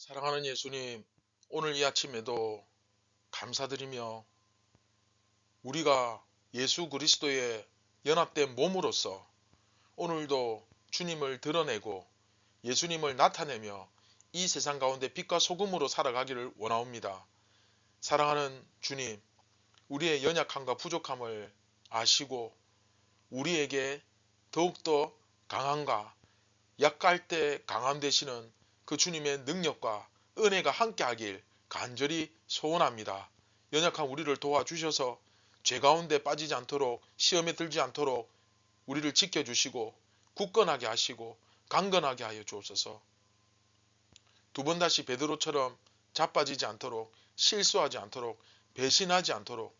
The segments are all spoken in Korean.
사랑하는 예수님, 오늘 이 아침에도 감사드리며 우리가 예수 그리스도의 연합된 몸으로서 오늘도 주님을 드러내고 예수님을 나타내며 이 세상 가운데 빛과 소금으로 살아가기를 원하옵니다. 사랑하는 주님, 우리의 연약함과 부족함을 아시고 우리에게 더욱더 강함과 약할 때 강함 되시는 그 주님의 능력과 은혜가 함께하길 간절히 소원합니다. 연약한 우리를 도와주셔서 죄 가운데 빠지지 않도록 시험에 들지 않도록 우리를 지켜주시고 굳건하게 하시고 강건하게 하여 주옵소서. 두 번 다시 베드로처럼 자빠지지 않도록 실수하지 않도록 배신하지 않도록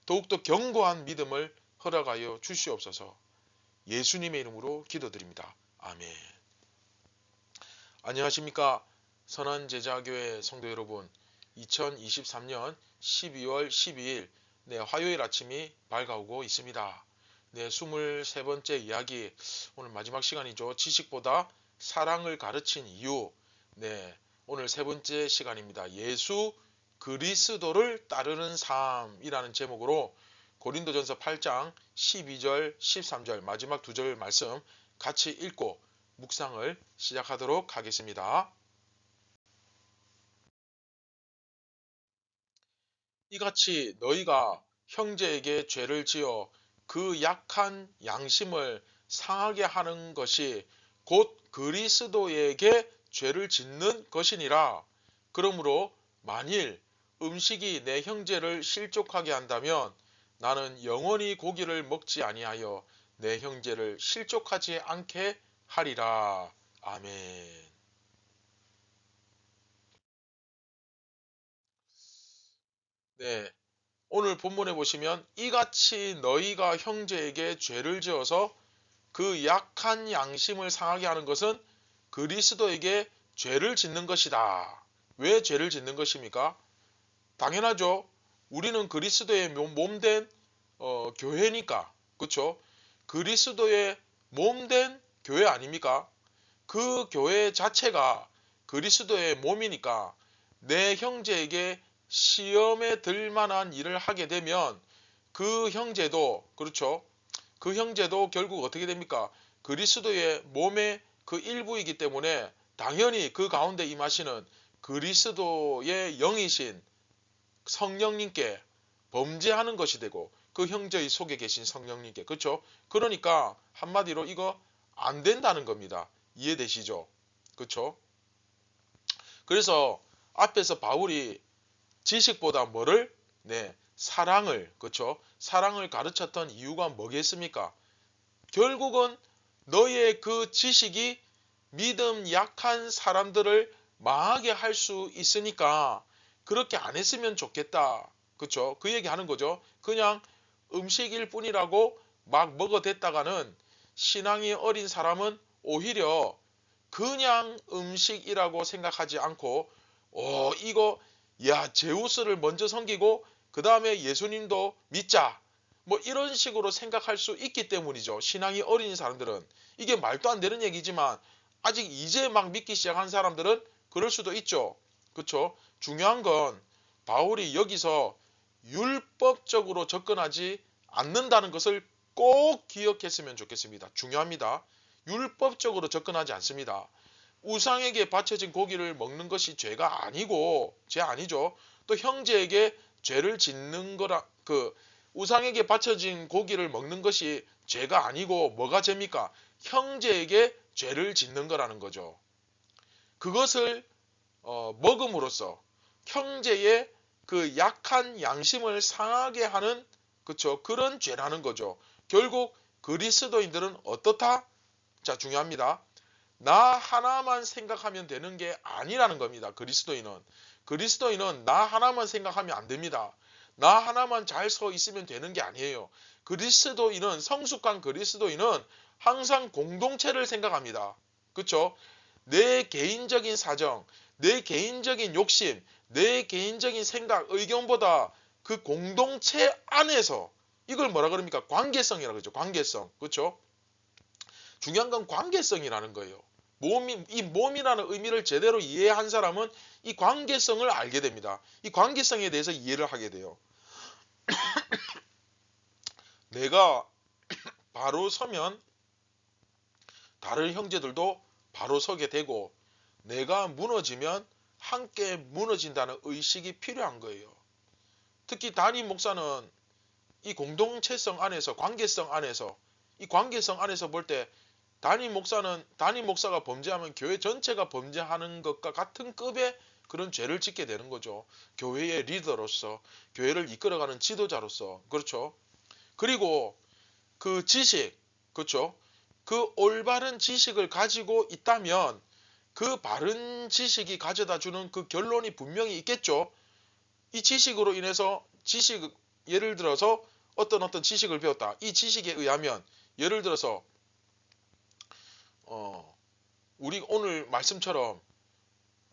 더욱더 견고한 믿음을 허락하여 주시옵소서. 예수님의 이름으로 기도드립니다. 아멘. 안녕하십니까. 선한제자교회 성도 여러분, 2023년 12월 12일 화요일 아침이 밝아오고 있습니다. 23번째 이야기, 오늘 마지막 시간이죠. 지식보다 사랑을 가르친 이유. 오늘 세 번째 시간입니다. 예수 그리스도를 따르는 삶이라는 제목으로 고린도전서 8장 12절 13절 마지막 두 절 말씀 같이 읽고 묵상을 시작하도록 하겠습니다. 이같이 너희가 형제에게 죄를 지어 그 약한 양심을 상하게 하는 것이 곧 그리스도에게 죄를 짓는 것이니라. 그러므로 만일 음식이 내 형제를 실족하게 한다면 나는 영원히 고기를 먹지 아니하여 내 형제를 실족하지 않게 하리라. 아멘. 오늘 본문에 보시면 이같이 너희가 형제에게 죄를 지어서 그 약한 양심을 상하게 하는 것은 그리스도에게 죄를 짓는 것이다. 왜 죄를 짓는 것입니까? 당연하죠. 우리는 그리스도의 몸된 교회니까. 그렇죠? 그리스도의 몸된 교회 아닙니까? 그 교회 자체가 그리스도의 몸이니까 내 형제에게 시험에 들 만한 일을 하게 되면 그 형제도, 그렇죠? 그 형제도 결국 어떻게 됩니까? 그리스도의 몸의 그 일부이기 때문에 당연히 그 가운데 임하시는 그리스도의 영이신 성령님께 범죄하는 것이 되고 그 형제의 속에 계신 성령님께, 그렇죠? 그러니까 한마디로 이거 안 된다는 겁니다. 이해되시죠? 그렇죠? 그래서 앞에서 바울이 지식보다 뭐를? 사랑을, 그렇죠? 사랑을 가르쳤던 이유가 뭐겠습니까? 결국은 너의 그 지식이 믿음 약한 사람들을 망하게 할 수 있으니까 그렇게 안 했으면 좋겠다. 그렇죠? 그 얘기 하는 거죠. 그냥 음식일 뿐이라고 막 먹어댔다가는 신앙이 어린 사람은 오히려 그냥 음식이라고 생각하지 않고 이거 제우스를 먼저 섬기고 그 다음에 예수님도 믿자 뭐 이런 식으로 생각할 수 있기 때문이죠. 신앙이 어린 사람들은. 이게 말도 안 되는 얘기지만 아직 이제 막 믿기 시작한 사람들은 그럴 수도 있죠. 그렇죠? 중요한 건 바울이 여기서 율법적으로 접근하지 않는다는 것을 꼭 기억했으면 좋겠습니다. 중요합니다. 율법적으로 접근하지 않습니다. 우상에게 바쳐진 고기를 먹는 것이 죄가 아니고, 죄 아니죠. 또 형제에게 죄를 짓는 거라, 우상에게 바쳐진 고기를 먹는 것이 죄가 아니고 뭐가 죄입니까? 형제에게 죄를 짓는 거라는 거죠. 그것을 먹음으로써 형제의 그 약한 양심을 상하게 하는, 그쵸, 그런 죄라는 거죠. 결국 그리스도인들은 어떻다? 자, 중요합니다. 나 하나만 생각하면 되는 게 아니라는 겁니다. 그리스도인은 나 하나만 생각하면 안 됩니다. 나 하나만 잘 서 있으면 되는 게 아니에요. 그리스도인은, 성숙한 그리스도인은 항상 공동체를 생각합니다. 그렇죠? 내 개인적인 사정, 내 개인적인 욕심, 내 개인적인 생각, 의견보다 그 공동체 안에서, 이걸 뭐라 그럽니까? 관계성이라고 그러죠. 관계성. 그렇죠? 중요한 건 관계성이라는 거예요. 이 몸이라는 의미를 제대로 이해한 사람은 이 관계성을 알게 됩니다. 이 관계성에 대해서 이해를 하게 돼요. 내가 바로 서면 다른 형제들도 바로 서게 되고, 내가 무너지면 함께 무너진다는 의식이 필요한 거예요. 특히 담임 목사는 이 공동체성 안에서, 관계성 안에서, 이 관계성 안에서 볼 때 담임 목사가 범죄하면 교회 전체가 범죄하는 것과 같은 급의 그런 죄를 짓게 되는 거죠. 교회의 리더로서, 교회를 이끌어가는 지도자로서. 그렇죠. 그리고 그 지식, 그렇죠. 그 올바른 지식을 가지고 있다면 그 바른 지식이 가져다 주는 그 결론이 분명히 있겠죠. 이 지식으로 인해서 예를 들어서 어떤 지식을 배웠다. 이 지식에 의하면 예를 들어서 우리 오늘 말씀처럼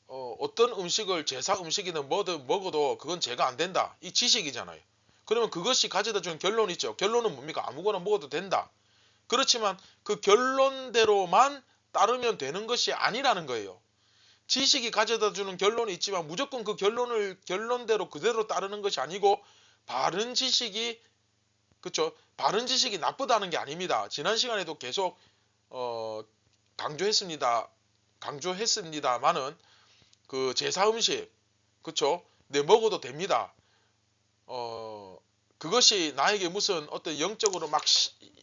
어떤 음식을 제사 음식이든 뭐든 먹어도 그건 죄가 안 된다. 이 지식이잖아요. 그러면 그것이 가져다 주는 결론이 있죠. 결론은 뭡니까? 아무거나 먹어도 된다. 그렇지만 그 결론대로만 따르면 되는 것이 아니라는 거예요. 지식이 가져다 주는 결론이 있지만 무조건 그 결론대로 그대로 따르는 것이 아니고, 바른 지식이, 그렇죠? 바른 지식이 나쁘다는 게 아닙니다. 지난 시간에도 계속 강조했습니다만은 그 제사 음식, 그렇죠? 내 먹어도 됩니다. 그것이 나에게 무슨 어떤 영적으로 막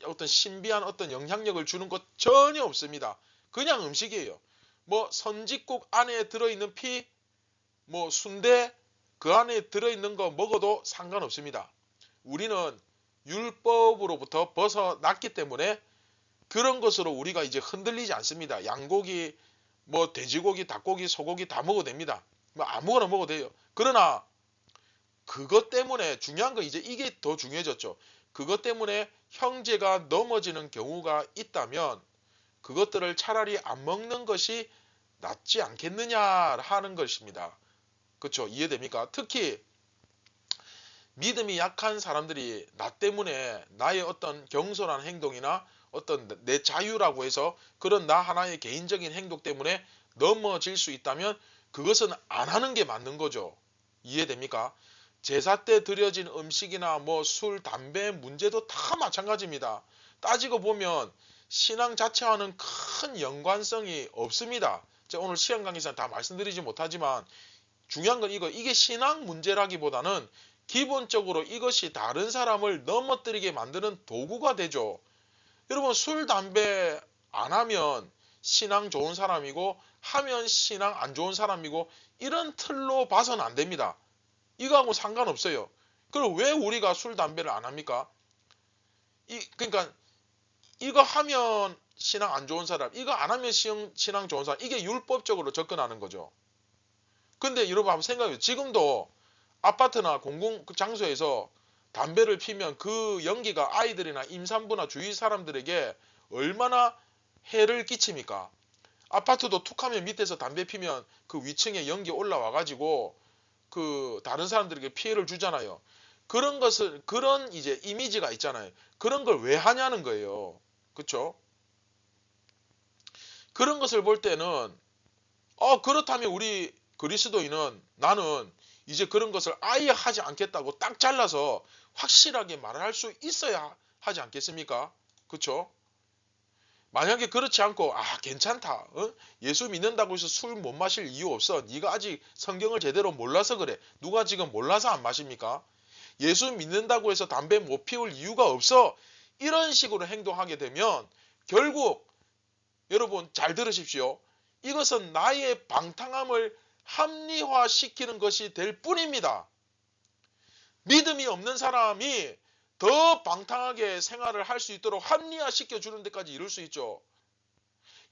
어떤 신비한 어떤 영향력을 주는 것 전혀 없습니다. 그냥 음식이에요. 뭐 선짓국 안에 들어있는 피, 뭐 순대 그 안에 들어있는 거 먹어도 상관없습니다. 우리는 율법으로부터 벗어났기 때문에 그런 것으로 우리가 이제 흔들리지 않습니다. 양고기, 뭐 돼지고기, 닭고기, 소고기 다 먹어도 됩니다. 뭐 아무거나 먹어도 돼요. 그러나 그것 때문에 중요한 건 이제 이게 더 중요해졌죠. 그것 때문에 형제가 넘어지는 경우가 있다면 그것들을 차라리 안 먹는 것이 낫지 않겠느냐 하는 것입니다. 그렇죠? 이해됩니까? 특히 믿음이 약한 사람들이 나 때문에 나의 어떤 경솔한 행동이나 어떤 내 자유라고 해서 그런 나 하나의 개인적인 행동 때문에 넘어질 수 있다면 그것은 안 하는 게 맞는 거죠. 이해됩니까? 제사 때 드려진 음식이나 뭐 술, 담배 문제도 다 마찬가지입니다. 따지고 보면 신앙 자체와는 큰 연관성이 없습니다. 제가 오늘 시간 강의에서 다 말씀드리지 못하지만 중요한 건 이게 신앙 문제라기보다는 기본적으로 이것이 다른 사람을 넘어뜨리게 만드는 도구가 되죠. 여러분, 술, 담배 안 하면 신앙 좋은 사람이고 하면 신앙 안 좋은 사람이고 이런 틀로 봐서는 안 됩니다. 이거하고 상관없어요. 그럼 왜 우리가 술, 담배를 안 합니까? 그러니까 이거 하면 신앙 안 좋은 사람, 이거 안 하면 신앙 좋은 사람, 이게 율법적으로 접근하는 거죠. 근데 여러분 한번 생각해요. 지금도 아파트나 공공 장소에서 담배를 피면 그 연기가 아이들이나 임산부나 주위 사람들에게 얼마나 해를 끼칩니까? 아파트도 툭하면 밑에서 담배 피면 그 위층에 연기 올라와 가지고 그 다른 사람들에게 피해를 주잖아요. 그런 이제 이미지가 있잖아요. 그런 걸 왜 하냐는 거예요. 그렇죠? 그런 것을 볼 때는 그렇다면 우리 그리스도인은 나는 이제 그런 것을 아예 하지 않겠다고 딱 잘라서 확실하게 말을 할 수 있어야 하지 않겠습니까? 그렇죠? 만약에 그렇지 않고 괜찮다. 예수 믿는다고 해서 술 못 마실 이유 없어. 네가 아직 성경을 제대로 몰라서 그래. 누가 지금 몰라서 안 마십니까? 예수 믿는다고 해서 담배 못 피울 이유가 없어. 이런 식으로 행동하게 되면 결국 여러분 잘 들으십시오. 이것은 나의 방탕함을 합리화시키는 것이 될 뿐입니다. 믿음이 없는 사람이 더 방탕하게 생활을 할 수 있도록 합리화시켜 주는 데까지 이룰 수 있죠.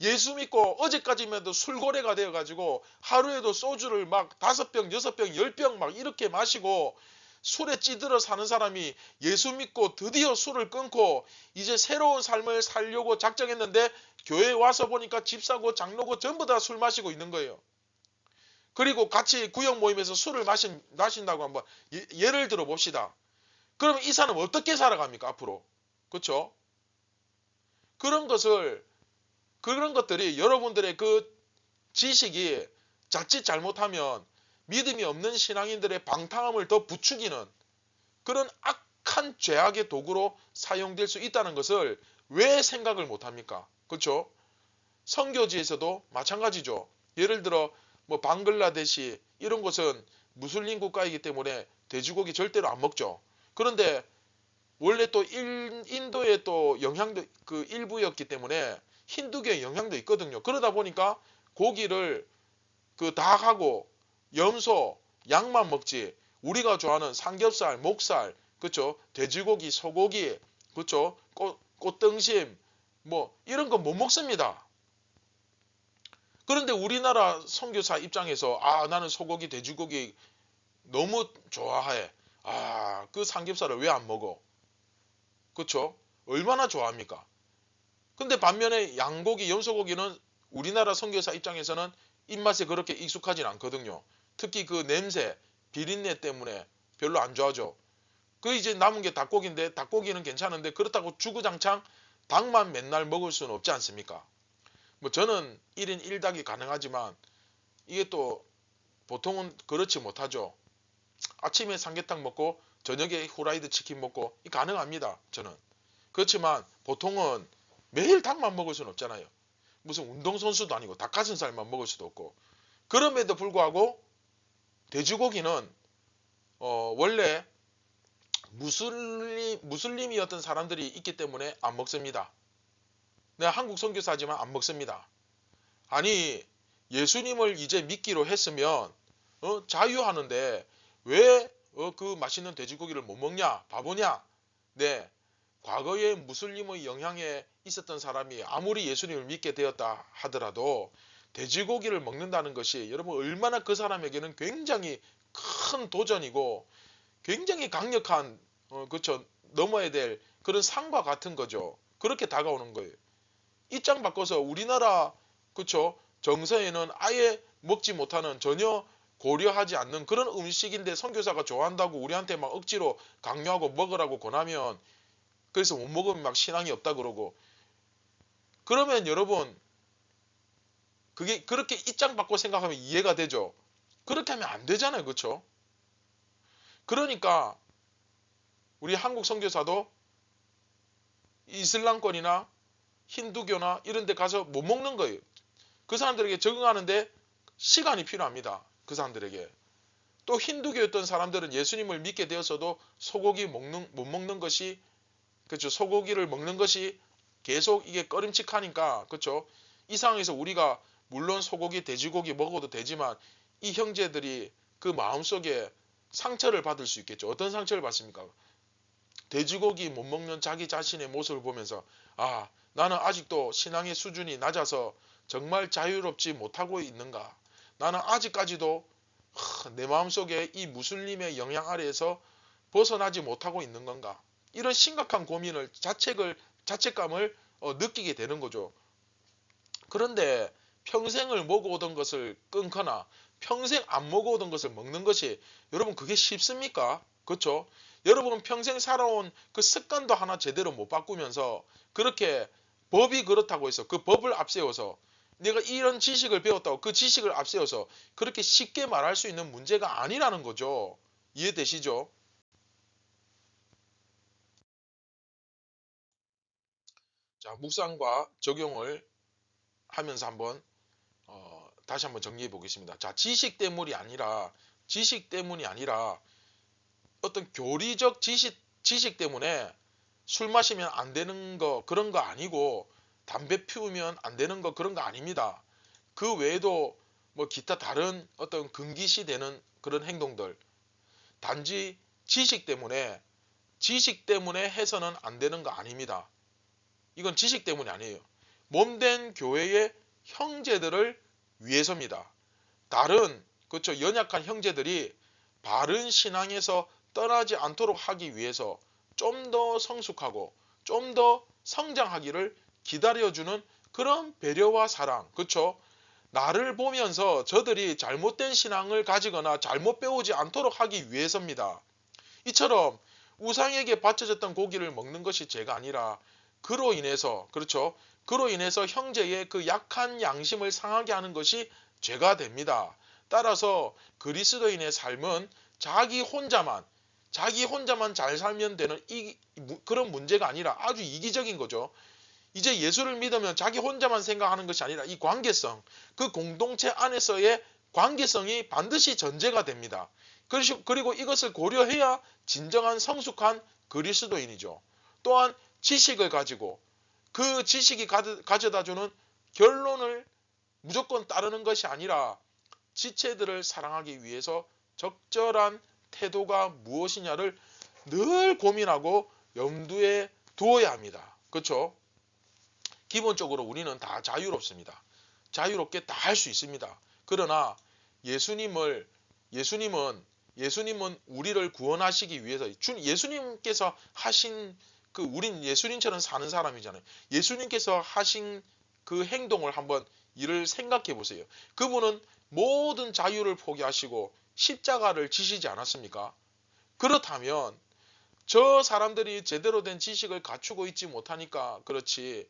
예수 믿고 어제까지만 해도 술고래가 되어가지고 하루에도 소주를 막 5병, 6병, 10병 막 이렇게 마시고 술에 찌들어 사는 사람이 예수 믿고 드디어 술을 끊고 이제 새로운 삶을 살려고 작정했는데 교회에 와서 보니까 집사고 장로고 전부 다 술 마시고 있는 거예요. 그리고 같이 구역 모임에서 술을 마신다고 한번 예를 들어 봅시다. 그러면 이 사람은 어떻게 살아갑니까 앞으로? 그렇죠? 그런 것을 그런 것들이 여러분들의 그 지식이 자칫 잘못하면 믿음이 없는 신앙인들의 방탕함을 더 부추기는 그런 악한 죄악의 도구로 사용될 수 있다는 것을 왜 생각을 못합니까? 그렇죠? 선교지에서도 마찬가지죠. 예를 들어 뭐 방글라데시 이런 곳은 무슬림 국가이기 때문에 돼지고기 절대로 안 먹죠. 그런데 원래 또 인도의 또 영향도 그 일부였기 때문에 힌두교의 영향도 있거든요. 그러다 보니까 고기를 그 닭하고 염소, 양만 먹지 우리가 좋아하는 삼겹살, 목살, 그쵸? 돼지고기, 소고기, 그쵸? 꽃등심 뭐 이런 거 못 먹습니다. 그런데 우리나라 선교사 입장에서 나는 소고기, 돼지고기 너무 좋아해. 그 삼겹살을 왜 안 먹어? 그쵸? 얼마나 좋아합니까? 근데 반면에 양고기, 염소고기는 우리나라 선교사 입장에서는 입맛에 그렇게 익숙하진 않거든요. 특히 그 냄새, 비린내 때문에 별로 안 좋아하죠. 그 이제 남은 게 닭고기인데 닭고기는 괜찮은데 그렇다고 주구장창 닭만 맨날 먹을 수는 없지 않습니까? 뭐 저는 1인 1닭이 가능하지만 이게 또 보통은 그렇지 못하죠. 아침에 삼계탕 먹고 저녁에 후라이드 치킨 먹고 가능합니다. 저는. 그렇지만 보통은 매일 닭만 먹을 수는 없잖아요. 무슨 운동선수도 아니고 닭가슴살만 먹을 수도 없고. 그럼에도 불구하고 돼지고기는 원래 무슬림이었던 사람들이 있기 때문에 안 먹습니다. 내가 한국 선교사지만 안 먹습니다. 아니 예수님을 이제 믿기로 했으면 자유하는데 왜 그 맛있는 돼지고기를 못 먹냐? 바보냐? 네. 과거에 무슬림의 영향에 있었던 사람이 아무리 예수님을 믿게 되었다 하더라도 돼지고기를 먹는다는 것이 여러분 얼마나 그 사람에게는 굉장히 큰 도전이고 굉장히 강력한 그쵸 넘어야 될 그런 상과 같은 거죠. 그렇게 다가오는 거예요. 입장 바꿔서 우리나라 그쵸 정서에는 아예 먹지 못하는 전혀 고려하지 않는 그런 음식인데 선교사가 좋아한다고 우리한테 막 억지로 강요하고 먹으라고 권하면 그래서 못 먹으면 막 신앙이 없다 그러고 그러면 여러분 그게 그렇게 입장 바꿔 생각하면 이해가 되죠. 그렇게 하면 안 되잖아요. 그렇죠? 그러니까 우리 한국 선교사도 이슬람권이나 힌두교나 이런 데 가서 못 먹는 거예요. 그 사람들에게 적응하는데 시간이 필요합니다. 그 사람들에게. 또 힌두교였던 사람들은 예수님을 믿게 되었어도 소고기 못 먹는 것이 그렇죠. 소고기를 먹는 것이 계속 이게 꺼림칙하니까 그렇죠. 이 상황에서 우리가 물론 소고기, 돼지고기 먹어도 되지만 이 형제들이 그 마음속에 상처를 받을 수 있겠죠. 어떤 상처를 받습니까? 돼지고기 못 먹는 자기 자신의 모습을 보면서 나는 아직도 신앙의 수준이 낮아서 정말 자유롭지 못하고 있는가? 나는 아직까지도 내 마음속에 이 무슬림의 영향 아래에서 벗어나지 못하고 있는 건가? 이런 심각한 고민을 자책감을 느끼게 되는 거죠. 그런데 평생을 먹어오던 것을 끊거나 평생 안 먹어오던 것을 먹는 것이 여러분 그게 쉽습니까? 그렇죠? 여러분은 평생 살아온 그 습관도 하나 제대로 못 바꾸면서 그렇게 법이 그렇다고 해서 그 법을 앞세워서 내가 이런 지식을 배웠다고 그 지식을 앞세워서 그렇게 쉽게 말할 수 있는 문제가 아니라는 거죠. 이해되시죠? 자, 묵상과 적용을 하면서 한번 다시 한번 정리해 보겠습니다. 자, 지식 때문이 아니라 어떤 교리적 지식 때문에 술 마시면 안 되는 거 그런 거 아니고 담배 피우면 안 되는 거 그런 거 아닙니다. 그 외에도 뭐 기타 다른 어떤 금기시되는 그런 행동들 단지 지식 때문에 해서는 안 되는 거 아닙니다. 이건 지식 때문이 아니에요. 몸된 교회의 형제들을 위해서입니다. 다른 그렇죠 연약한 형제들이 바른 신앙에서 떠나지 않도록 하기 위해서 좀 더 성숙하고 좀 더 성장하기를 기다려주는 그런 배려와 사랑 그렇죠 나를 보면서 저들이 잘못된 신앙을 가지거나 잘못 배우지 않도록 하기 위해서입니다. 이처럼 우상에게 바쳐졌던 고기를 먹는 것이 죄가 아니라 그로 인해서 그렇죠 그로 인해서 형제의 그 약한 양심을 상하게 하는 것이 죄가 됩니다. 따라서 그리스도인의 삶은 자기 혼자만 잘 살면 되는 그런 문제가 아니라 아주 이기적인 거죠. 이제 예수를 믿으면 자기 혼자만 생각하는 것이 아니라 이 관계성, 그 공동체 안에서의 관계성이 반드시 전제가 됩니다. 그리고 이것을 고려해야 진정한 성숙한 그리스도인이죠. 또한 지식을 가지고 그 지식이 가져다주는 결론을 무조건 따르는 것이 아니라 지체들을 사랑하기 위해서 적절한 태도가 무엇이냐를 늘 고민하고 염두에 두어야 합니다. 그렇죠? 기본적으로 우리는 다 자유롭습니다. 자유롭게 다 할 수 있습니다. 그러나 예수님은 우리를 구원하시기 위해서 예수님께서 하신 우린 예수님처럼 사는 사람이잖아요. 예수님께서 하신 그 행동을 한번 이를 생각해 보세요. 그분은 모든 자유를 포기하시고 십자가를 지시지 않았습니까? 그렇다면 저 사람들이 제대로 된 지식을 갖추고 있지 못하니까 그렇지,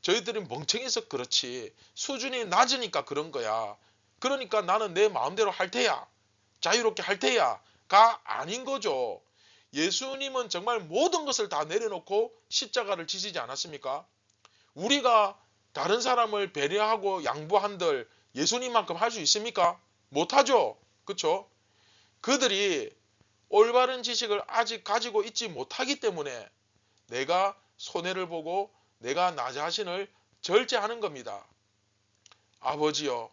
저희들이 멍청해서 그렇지, 수준이 낮으니까 그런 거야. 그러니까 나는 내 마음대로 할 테야, 자유롭게 할 테야가 아닌 거죠. 예수님은 정말 모든 것을 다 내려놓고 십자가를 지시지 않았습니까? 우리가 다른 사람을 배려하고 양보한들 예수님만큼 할 수 있습니까? 못하죠. 그렇죠? 그들이 올바른 지식을 아직 가지고 있지 못하기 때문에 내가 손해를 보고 내가 나 자신을 절제하는 겁니다. 아버지여,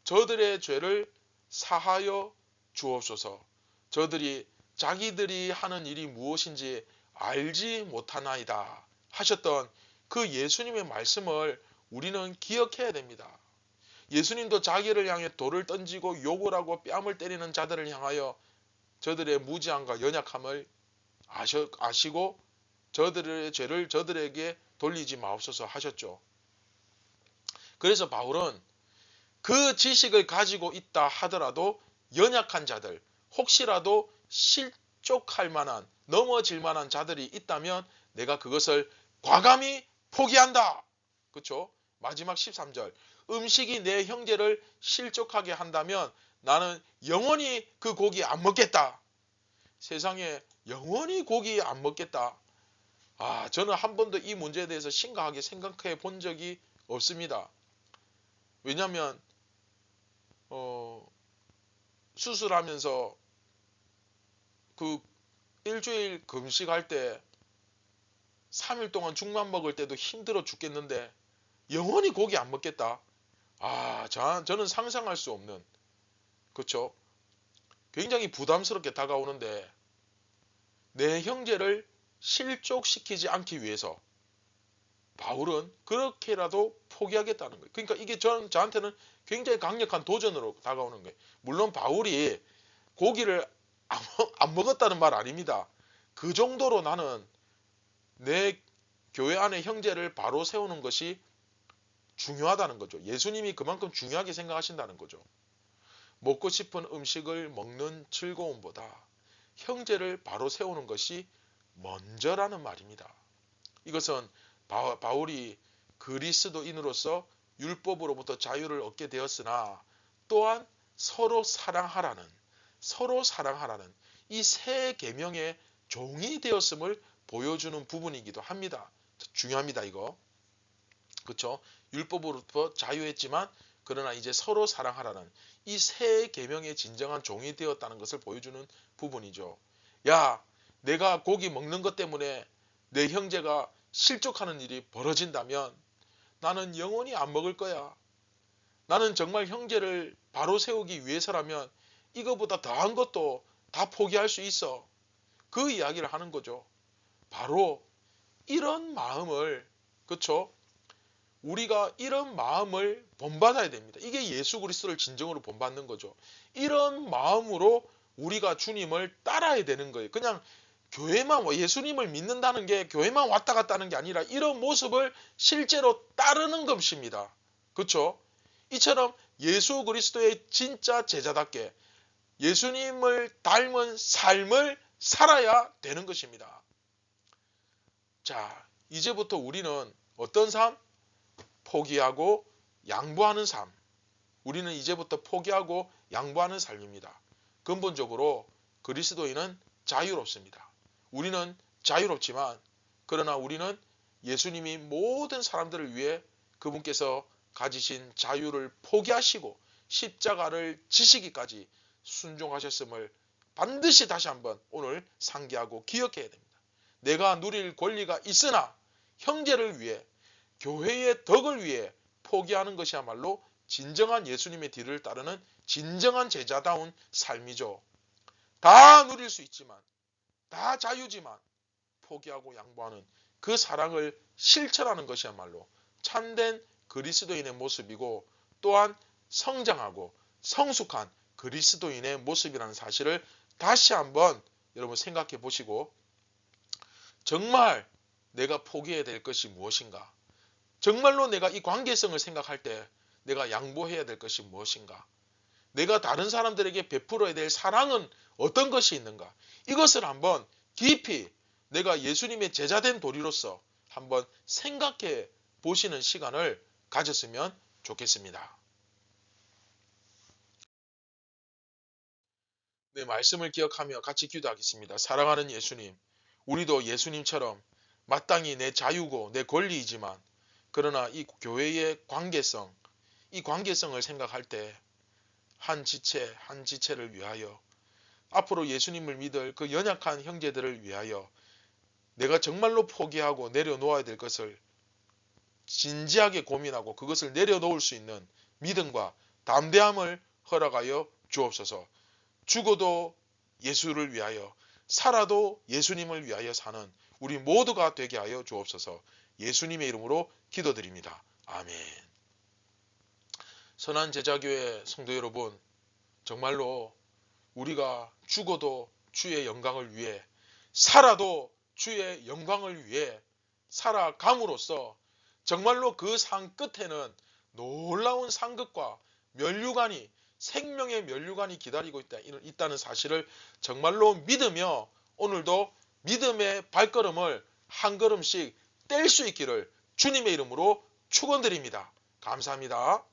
저들의 죄를 사하여 주옵소서. 저들이 자기들이 하는 일이 무엇인지 알지 못하나이다 하셨던 그 예수님의 말씀을 우리는 기억해야 됩니다. 예수님도 자기를 향해 돌을 던지고 욕을 하고 뺨을 때리는 자들을 향하여 저들의 무지함과 연약함을 아시고 저들의 죄를 저들에게 돌리지 마옵소서 하셨죠. 그래서 바울은 그 지식을 가지고 있다 하더라도 연약한 자들, 혹시라도 실족할 만한, 넘어질 만한 자들이 있다면 내가 그것을 과감히 포기한다. 그렇죠? 마지막 13절. 음식이 내 형제를 실족하게 한다면 나는 영원히 그 고기 안 먹겠다. 세상에 영원히 고기 안 먹겠다. 저는 한 번도 이 문제에 대해서 심각하게 생각해 본 적이 없습니다. 왜냐하면 수술하면서 그 일주일 금식할 때 3일 동안 죽만 먹을 때도 힘들어 죽겠는데 영원히 고기 안 먹겠다. 저는 상상할 수 없는, 그렇죠? 굉장히 부담스럽게 다가오는데 내 형제를 실족시키지 않기 위해서 바울은 그렇게라도 포기하겠다는 거예요. 그러니까 이게 저한테는 굉장히 강력한 도전으로 다가오는 거예요. 물론 바울이 고기를 안 먹었다는 말 아닙니다. 그 정도로 나는 내 교회 안에 형제를 바로 세우는 것이 중요하다는 거죠. 예수님이 그만큼 중요하게 생각하신다는 거죠. 먹고 싶은 음식을 먹는 즐거움보다 형제를 바로 세우는 것이 먼저라는 말입니다. 이것은 바울이 그리스도인으로서 율법으로부터 자유를 얻게 되었으나 또한 서로 사랑하라는 이 세 계명의 종이 되었음을 보여주는 부분이기도 합니다. 중요합니다, 이거. 그렇죠? 율법으로부터 자유했지만 그러나 이제 서로 사랑하라는 이 세 계명의 진정한 종이 되었다는 것을 보여주는 부분이죠. 야, 내가 고기 먹는 것 때문에 내 형제가 실족하는 일이 벌어진다면 나는 영원히 안 먹을 거야. 나는 정말 형제를 바로 세우기 위해서라면 이거보다 더한 것도 다 포기할 수 있어. 그 이야기를 하는 거죠. 바로 이런 마음을, 그렇죠? 우리가 이런 마음을 본받아야 됩니다. 이게 예수 그리스도를 진정으로 본받는 거죠. 이런 마음으로 우리가 주님을 따라야 되는 거예요. 그냥 교회만, 예수님을 믿는다는 게 교회만 왔다 갔다 하는 게 아니라 이런 모습을 실제로 따르는 것입니다. 그렇죠? 이처럼 예수 그리스도의 진짜 제자답게 예수님을 닮은 삶을 살아야 되는 것입니다. 자, 이제부터 우리는 어떤 삶? 포기하고 양보하는 삶. 우리는 이제부터 포기하고 양보하는 삶입니다. 근본적으로 그리스도인은 자유롭습니다. 우리는 자유롭지만 그러나 우리는 예수님이 모든 사람들을 위해 그분께서 가지신 자유를 포기하시고 십자가를 지시기까지 순종하셨음을 반드시 다시 한번 오늘 상기하고 기억해야 됩니다. 내가 누릴 권리가 있으나 형제를 위해 교회의 덕을 위해 포기하는 것이야말로 진정한 예수님의 뒤를 따르는 진정한 제자다운 삶이죠. 다 누릴 수 있지만 다 자유지만 포기하고 양보하는 그 사랑을 실천하는 것이야말로 참된 그리스도인의 모습이고 또한 성장하고 성숙한 그리스도인의 모습이라는 사실을 다시 한번 여러분 생각해 보시고 정말 내가 포기해야 될 것이 무엇인가? 정말로 내가 이 관계성을 생각할 때 내가 양보해야 될 것이 무엇인가? 내가 다른 사람들에게 베풀어야 될 사랑은 어떤 것이 있는가? 이것을 한번 깊이 내가 예수님의 제자된 도리로서 한번 생각해 보시는 시간을 가졌으면 좋겠습니다. 네, 말씀을 기억하며 같이 기도하겠습니다. 사랑하는 예수님, 우리도 예수님처럼 마땅히 내 자유고 내 권리이지만 그러나 이 교회의 관계성, 이 관계성을 생각할 때 한 지체 한 지체를 위하여 앞으로 예수님을 믿을 그 연약한 형제들을 위하여 내가 정말로 포기하고 내려놓아야 될 것을 진지하게 고민하고 그것을 내려놓을 수 있는 믿음과 담대함을 허락하여 주옵소서. 죽어도 예수를 위하여 살아도 예수님을 위하여 사는 우리 모두가 되게 하여 주옵소서. 예수님의 이름으로 기도드립니다. 아멘. 선한 제자교회 성도 여러분, 정말로 우리가 죽어도 주의 영광을 위해 살아도 주의 영광을 위해 살아감으로써 정말로 그 산 끝에는 놀라운 상급과 면류관이 생명의 면류관이 기다리고 있다는 사실을 정말로 믿으며 오늘도 믿음의 발걸음을 한 걸음씩 뗄 수 있기를 주님의 이름으로 축원드립니다. 감사합니다.